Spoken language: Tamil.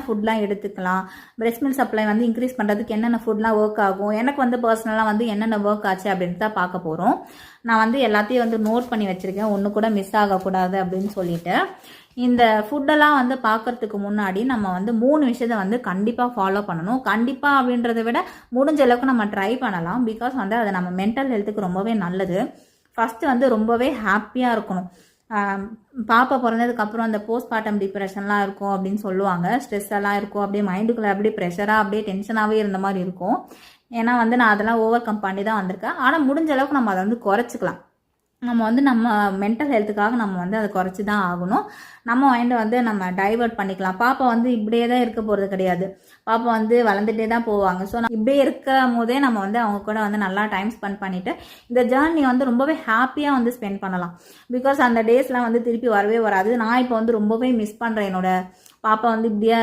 ஃபுட்லாம் எடுத்துக்கலாம், பிரெஸ்ட் மில்க் சப்ளை வந்து இன்க்ரீஸ் பண்ணுறதுக்கு என்னென்ன ஃபுட்லாம் ஒர்க் ஆகும், எனக்கு வந்து பர்சனலாக வந்து என்னென்ன ஒர்க் ஆச்சு அப்படின்னு தான் பார்க்க போகிறோம். நான் வந்து எல்லாத்தையும் வந்து நோட் பண்ணி வச்சுருக்கேன், ஒன்று கூட மிஸ் ஆகக்கூடாது அப்படின்னு சொல்லிட்டு. இந்த ஃபுட்டெல்லாம் வந்து பார்க்கறதுக்கு முன்னாடி நம்ம வந்து 3 விஷயத்தை வந்து கண்டிப்பாக ஃபாலோ பண்ணணும். கண்டிப்பாக அப்படின்றத விட முடிஞ்ச அளவுக்கு நம்ம ட்ரை பண்ணலாம். பிகாஸ் வந்து அது நம்ம மென்டல் ஹெல்த்துக்கு ரொம்பவே நல்லது. ஃபஸ்ட்டு வந்து ரொம்பவே ஹாப்பியாக இருக்கணும். பாப்பா பிறந்ததுக்கப்புறம் அந்த போஸ்ட்மார்ட்டம் டிப்ரெஷன்லாம் இருக்கும் அப்படின்னு சொல்லுவாங்க. ஸ்ட்ரெஸ் எல்லாம் இருக்கும், அப்படியே மைண்டுக்குள்ளே அப்படியே ப்ரெஷராக அப்படியே டென்ஷனாகவே இருந்த மாதிரி இருக்கும். ஏன்னா வந்து நான் அதெல்லாம் ஓவர் கம் பண்ணி தான் வந்திருக்கேன். ஆனால் முடிஞ்ச அளவுக்கு நம்ம அதை வந்து குறைச்சிக்கலாம். நம்ம வந்து நம்ம மென்டல் ஹெல்த்துக்காக நம்ம வந்து அதை குறைச்சி தான் ஆகணும். நம்ம மைண்டை வந்து நம்ம டைவர்ட் பண்ணிக்கலாம். பாப்பா வந்து இப்படியே தான் இருக்க போகிறது கிடையாது. பாப்பா வந்து வளர்ந்துட்டே தான் போவாங்க. ஸோ இப்படியே இருக்கும் போதே நம்ம வந்து அவங்க கூட வந்து நல்லா டைம் ஸ்பெண்ட் பண்ணிவிட்டு இந்த ஜேர்னி வந்து ரொம்பவே ஹாப்பியாக வந்து ஸ்பெண்ட் பண்ணலாம். பிகாஸ் அந்த டேஸ்லாம் வந்து திருப்பி வரவே வராது. நான் இப்போ வந்து ரொம்பவே மிஸ் பண்ணுறேன் என்னோட பாப்பா வந்து இப்படியே